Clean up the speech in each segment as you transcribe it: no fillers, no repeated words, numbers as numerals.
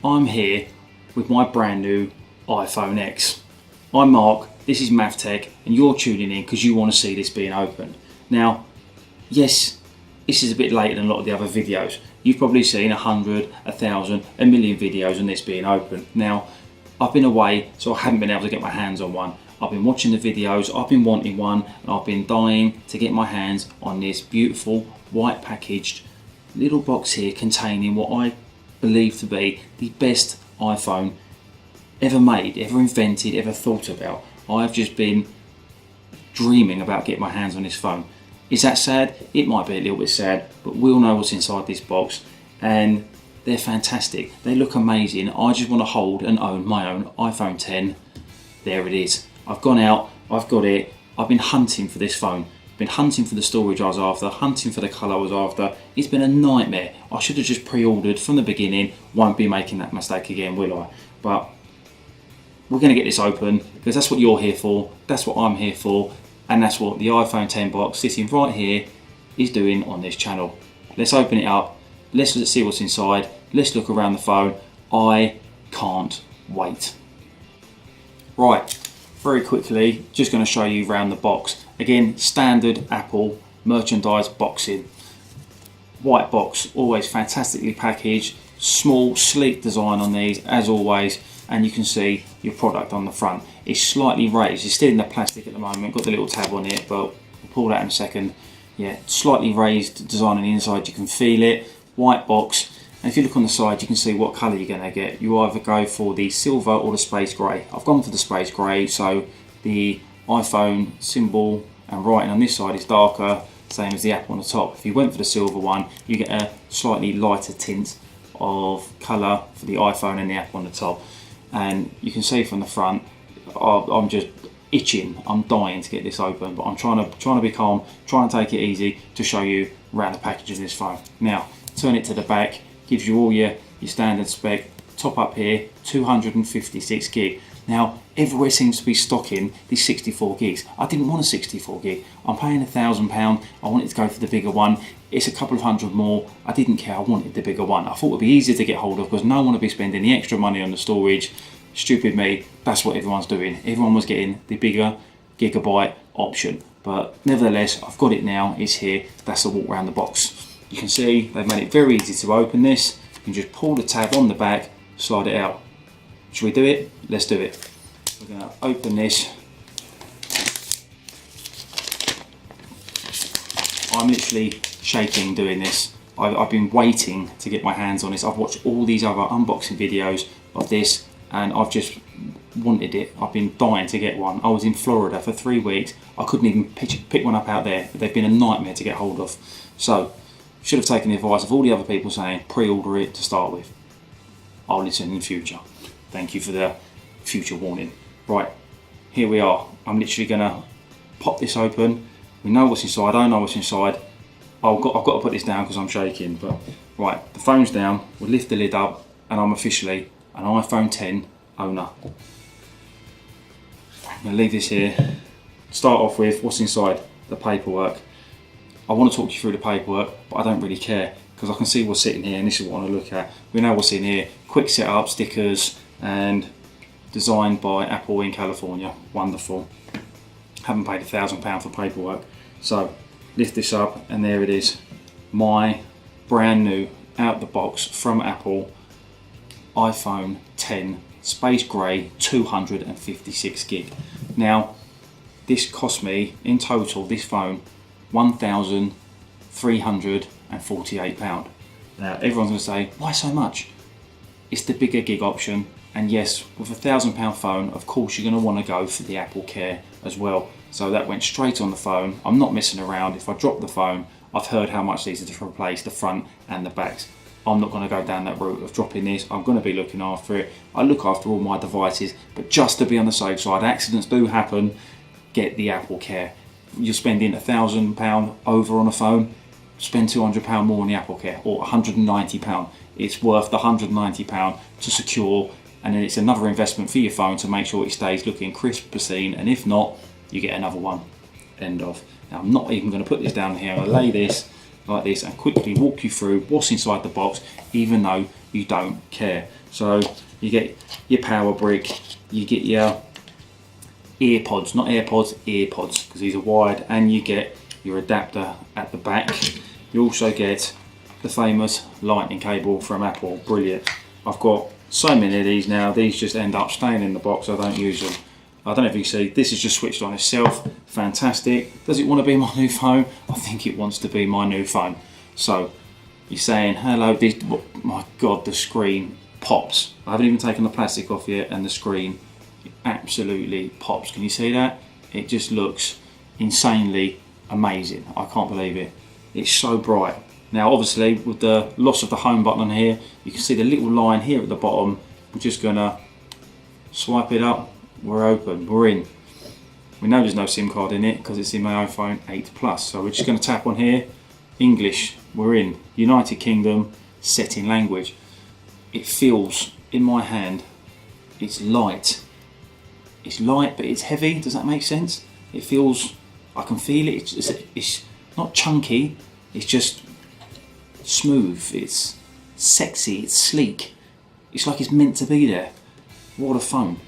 I'm here with my brand new iPhone X. I'm Mark, this is MathTech, and you're tuning in because you want to see this being opened. Now, yes, this is a bit later than a lot of the other videos. You've probably seen 100, 1,000, a million videos on this being opened. Now, I've been away, so I haven't been able to get my hands on one. I've been watching the videos, I've been wanting one, and I've been dying to get my hands on this beautiful, white packaged little box here containing what I believe to be the best iPhone ever made, ever invented, ever thought about. I've just been dreaming about getting my hands on this phone. Is that sad? It might be a little bit sad, but we all know what's inside this box, and they're fantastic. They look amazing. I just want to hold and own my own iPhone X. There it is. I've gone out, I've got it. I've been hunting for this phone. Been hunting for the storage I was after, hunting for the colour I was after. It's been a nightmare. I should have just pre-ordered from the beginning. Won't be making that mistake again, will I? But we're going to get this open because that's what you're here for, that's what I'm here for, and that's what the iPhone X box sitting right here is doing on this channel. Let's open it up, let's see what's inside, let's look around the phone. I can't wait. Right, very quickly, just going to show you around the box. Again, standard Apple merchandise boxing. White box, always fantastically packaged, small, sleek design on these, as always, and you can see your product on the front. It's slightly raised, it's still in the plastic at the moment, got the little tab on it, but we'll pull that in a second. Yeah, slightly raised design on the inside, you can feel it. White box, and if you look on the side, you can see what colour you're going to get. You either go for the silver or the space grey. I've gone for the space grey, so the iPhone symbol and writing on this side is darker, same as the Apple on the top. If you went for the silver one, you get a slightly lighter tint of colour for the iPhone and the Apple on the top. And you can see from the front, I'm just itching, I'm dying to get this open, but I'm trying to be calm, trying to take it easy to show you around the package of this phone. Now, turn it to the back, gives you all your standard spec. Top up here, 256 gig. Now, everywhere seems to be stocking these 64 gigs. I didn't want a 64 gig. I'm paying £1,000. I wanted to go for the bigger one. It's a couple of hundred more. I didn't care. I wanted the bigger one. I thought it would be easier to get hold of because no one would be spending the extra money on the storage. Stupid me. That's what everyone's doing. Everyone was getting the bigger gigabyte option. But nevertheless, I've got it now. It's here. That's a walk around the box. You can see they've made it very easy to open this. You can just pull the tab on the back, slide it out. Should we do it? Let's do it. We're going to open this. I'm literally shaking doing this. I've been waiting to get my hands on this. I've watched all these other unboxing videos of this and I've just wanted it. I've been dying to get one. I was in Florida for 3 weeks. I couldn't even pick one up out there. They've been a nightmare to get hold of. So, should have taken the advice of all the other people saying pre-order it to start with. I'll listen in the future. Thank you for the future warning. Right, here we are. I'm literally gonna pop this open. We know what's inside, I don't know what's inside. I've got to put this down because I'm shaking, but right, the phone's down, we'll lift the lid up, and I'm officially an iPhone X owner. I'm gonna leave this here. Start off with what's inside, the paperwork. I want to talk you through the paperwork, but I don't really care because I can see what's sitting here and this is what I want to look at. We know what's in here, quick setup, stickers, and designed by Apple in California. Wonderful. Haven't paid £1,000 for paperwork. So lift this up and there it is. My brand new out the box from Apple iPhone X space grey 256 gig. Now this cost me in total, this phone, £1,348. Now everyone's going to say, why so much? It's the bigger gig option, and yes, with a £1,000 phone, of course you're going to want to go for the Apple Care as well. So that went straight on the phone. I'm not messing around. If I drop the phone, I've heard how much these are to replace the front and the backs. I'm not going to go down that route of dropping this. I'm going to be looking after it. I look after all my devices, but just to be on the safe side, accidents do happen, get the Apple Care. You're spending £1,000 over on a phone, spend £200 more on the Apple Care, or £190. It's worth the £190 to secure, and then it's another investment for your phone to make sure it stays looking crisp, pristine, and if not, you get another one. End of. Now I'm not even going to put this down here. I'm going to lay this like this and quickly walk you through what's inside the box, even though you don't care. So you get your power brick, you get your earpods, not AirPods, earpods, because these are wired, and you get your adapter at the back. You also get the famous lightning cable from Apple. Brilliant. I've got so many of these now, these just end up staying in the box, I don't use them. I don't know if you see, this is just switched on itself. Fantastic. Does it want to be my new phone? I think it wants to be my new phone. So you're saying hello, this, oh my god, the screen pops. I haven't even taken the plastic off yet, and the screen absolutely pops. Can you see that? It just looks insanely amazing. I can't believe it. It's so bright. Now obviously with the loss of the home button on here, you can see the little line here at the bottom. I'm just gonna swipe it up. We're open, we're in. We know there's no SIM card in it because it's in my iPhone 8 Plus. So we're just gonna tap on here, English, we're in. United Kingdom, setting language. It feels in my hand, it's light. It's light, but it's heavy. Does that make sense? It feels, I can feel it. It's not chunky. It's just smooth. It's sexy. It's sleek. It's like it's meant to be there. What a phone.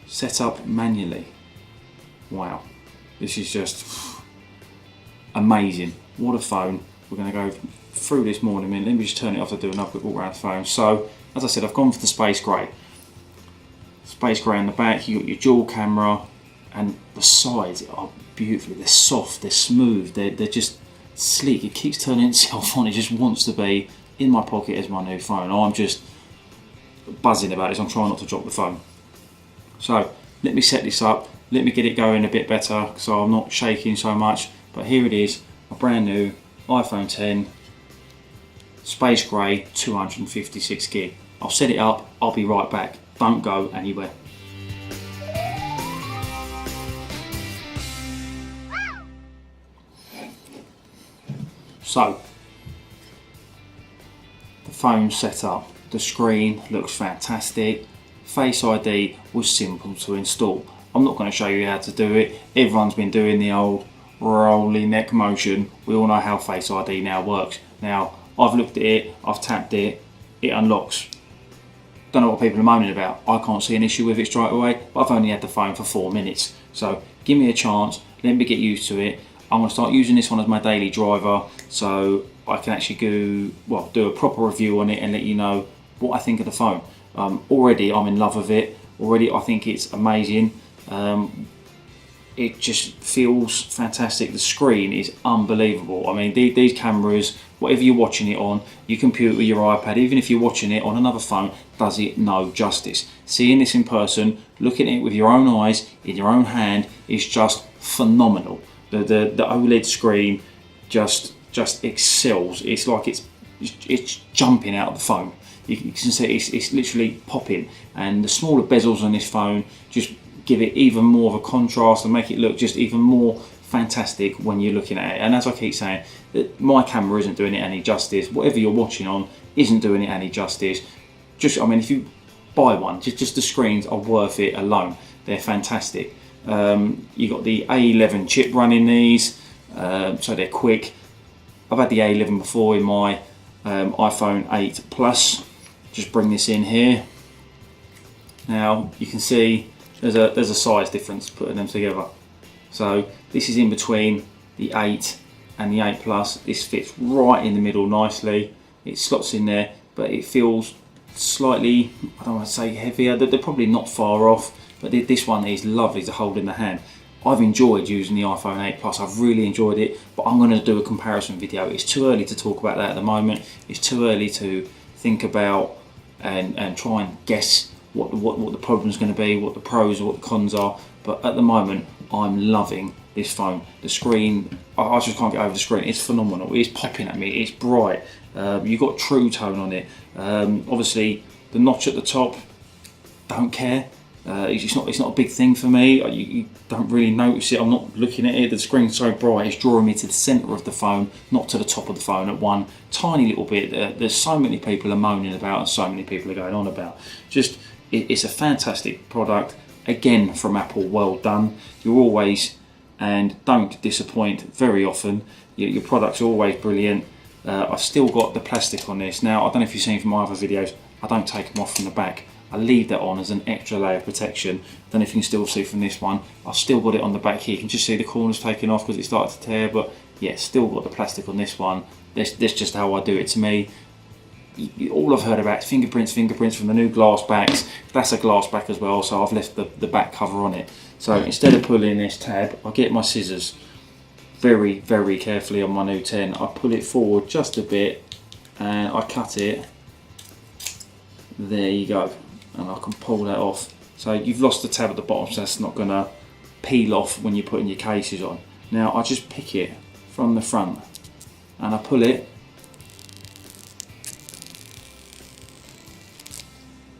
Set up manually. Wow. This is just amazing. What a phone. We're going to go through this more in a minute. Let me just turn it off to do another quick walk around the phone. So, as I said, I've gone for the space grey. Space grey on the back, you got your dual camera, and the sides are beautiful. They're soft, they're smooth, they're just sleek. It keeps turning itself on. It just wants to be in my pocket as my new phone. I'm just buzzing about it, so I'm trying not to drop the phone. So let me set this up, let me get it going a bit better so I'm not shaking so much. But here it is, a brand new iPhone 10, space grey, 256 gig. I'll set it up, I'll be right back. Don't go anywhere. So, the phone's set up. The screen looks fantastic. Face ID was simple to install. I'm not going to show you how to do it. Everyone's been doing the old rolling neck motion. We all know how Face ID now works. Now, I've looked at it, I've tapped it, it unlocks. Don't know what people are moaning about. I can't see an issue with it straight away, but I've only had the phone for 4 minutes. So give me a chance, let me get used to it. I'm going to start using this one as my daily driver so I can actually do a proper review on it and let you know what I think of the phone. Already I'm in love with it. Already I think it's amazing. It just feels fantastic. The screen is unbelievable. I mean, these cameras, whatever you're watching it on, your computer, your iPad, even if you're watching it on another phone, does it no justice. Seeing this in person, looking at it with your own eyes, in your own hand, is just phenomenal. The OLED screen just excels. It's like it's jumping out of the phone. You can see it's literally popping, and the smaller bezels on this phone just give it even more of a contrast and make it look just even more fantastic when you're looking at it. And as I keep saying, my camera isn't doing it any justice. Whatever you're watching on isn't doing it any justice. I mean, if you buy one, just the screens are worth it alone. They're fantastic. You got the A11 chip running these, so they're quick. I've had the A11 before in my iPhone 8 Plus. Just bring this in here. Now you can see there's a size difference putting them together. So this is in between the 8 and the 8 Plus. This fits right in the middle nicely. It slots in there, but it feels slightly, I don't want to say heavier. They're probably not far off, but this one is lovely to hold in the hand. I've enjoyed using the iPhone 8 Plus. I've really enjoyed it, but I'm going to do a comparison video. It's too early to talk about that at the moment. It's too early to think about and try and guess what the problem's going to be, what the pros or what the cons are. But at the moment, I'm loving this phone. The screen, I just can't get over the screen. It's phenomenal. It's popping at me. It's bright. You've got True Tone on it. Obviously, the notch at the top, don't care. It's not a big thing for me. You don't really notice it. I'm not looking at it. The screen's so bright, it's drawing me to the centre of the phone, not to the top of the phone at one tiny little bit. There's so many people are moaning about and so many people are going on about. It's a fantastic product. Again, from Apple, well done. You're always, and don't disappoint very often. Your products are always brilliant. I've still got the plastic on this. Now, I don't know if you've seen from my other videos, I don't take them off from the back. I leave that on as an extra layer of protection. Don't know if you can still see from this one. I've still got it on the back here. You can just see the corners taken off because it started to tear, but yeah, still got the plastic on this one. That's just how I do it. To me, all I've heard about is fingerprints from the new glass backs. That's a glass back as well, so I've left the back cover on it. So instead of pulling this tab, I get my scissors very, very carefully on my new 10. I pull it forward just a bit and I cut it. There you go. And I can pull that off. So you've lost the tab at the bottom, so that's not going to peel off when you're putting your cases on. Now I just pick it from the front and I pull it.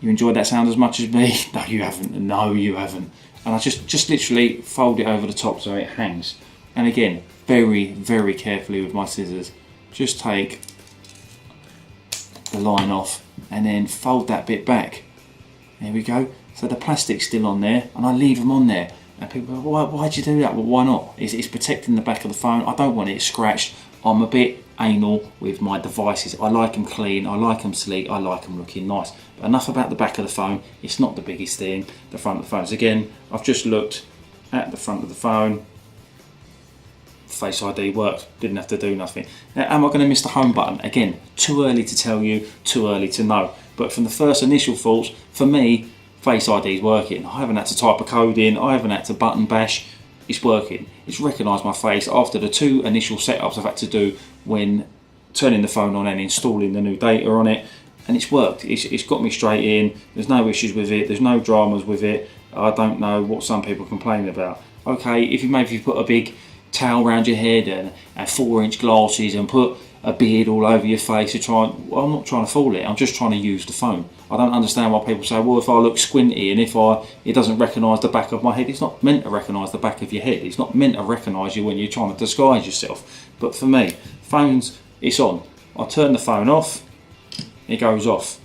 You enjoyed that sound as much as me? No, you haven't. No, you haven't. And I just literally fold it over the top so it hangs. And again, very, very carefully with my scissors, just take the line off and then fold that bit back. There we go. So the plastic's still on there and I leave them on there. And people go, why'd you do that? Well, why not? It's protecting the back of the phone. I don't want it scratched. I'm a bit anal with my devices. I like them clean, I like them sleek, I like them looking nice. But enough about the back of the phone. It's not the biggest thing. The front of the phone. Again, I've just looked at the front of the phone. Face ID worked, didn't have to do nothing. Now, am I going to miss the home button? Again, too early to tell you, too early to know. But from the first initial thoughts, for me, Face ID is working. I haven't had to type a code in, I haven't had to button bash. It's working. It's recognised my face after the 2 initial setups I've had to do when turning the phone on and installing the new data on it, and it's worked. It's got me straight in. There's no issues with it. There's no dramas with it. I don't know what some people complain about. Okay, if you put a big towel around your head and 4-inch glasses and put a beard all over your face, well, I'm not trying to fool it. I'm just trying to use the phone. I don't understand why people say, well, if I look squinty and it doesn't recognise the back of my head. It's not meant to recognise the back of your head. It's not meant to recognise you when you're trying to disguise yourself. But for me, phones, it's on. I turn the phone off, it goes off.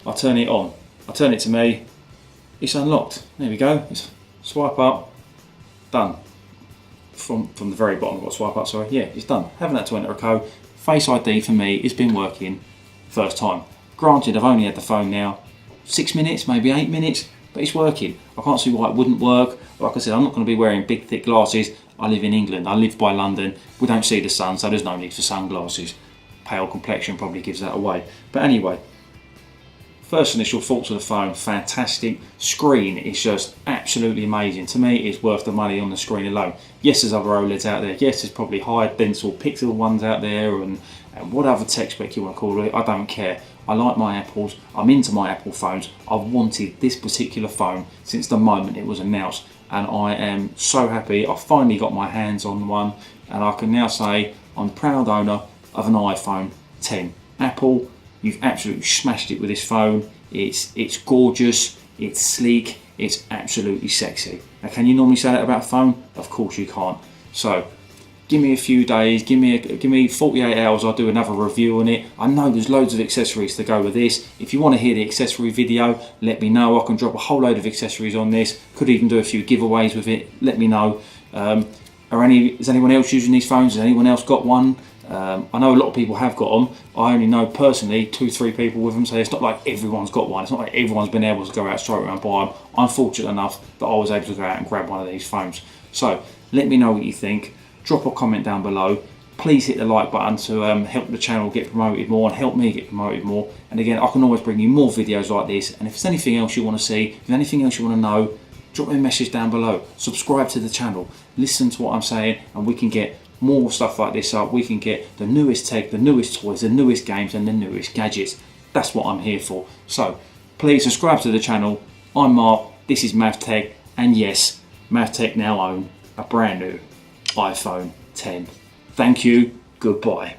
I turn it on. I turn it to me, it's unlocked. There we go. It's swipe up, done. From the very bottom, I've got to swipe up, sorry. Yeah, it's done. Haven't had to enter a code. Face ID for me, it's been working first time. Granted, I've only had the phone now 6 minutes, maybe 8 minutes, but it's working. I can't see why it wouldn't work. Like I said, I'm not going to be wearing big, thick glasses. I live in England. I live by London. We don't see the sun, so there's no need for sunglasses. Pale complexion probably gives that away. But anyway, first initial thoughts of the phone, fantastic. Screen is just absolutely amazing. To me, it's worth the money on the screen alone. Yes, there's other OLEDs out there. Yes, there's probably high dense pixel ones out there and what other tech spec you want to call it. I don't care. I like my Apples. I'm into my Apple phones. I've wanted this particular phone since the moment it was announced. And I am so happy I finally got my hands on one. And I can now say I'm proud owner of an iPhone 10. Apple, you've absolutely smashed it with this phone. It's gorgeous, it's sleek, it's absolutely sexy. Now, can you normally say that about a phone? Of course you can't. So give me a few days, give me 48 hours, I'll do another review on it. I know there's loads of accessories to go with this. If you want to hear the accessory video, let me know. I can drop a whole load of accessories on this. Could even do a few giveaways with it. Let me know. Is anyone else using these phones? Has anyone else got one? I know a lot of people have got them. I only know personally 2-3 people with them, so it's not like everyone's got one. It's not like everyone's been able to go out straight around and buy them. I'm fortunate enough that I was able to go out and grab one of these phones. So let me know what you think. Drop a comment down below. Please hit the like button to help the channel get promoted more and help me get promoted more. And again, I can always bring you more videos like this. And if there's anything else you want to see, if there's anything else you want to know, drop me a message down below. Subscribe to the channel. Listen to what I'm saying, and we can get more stuff like this up. We can get the newest tech, the newest toys, the newest games and the newest gadgets. That's what I'm here for. So please subscribe to the channel. I'm Mark, this is MavTech, and yes, MavTech now own a brand new iPhone 10. Thank you, goodbye.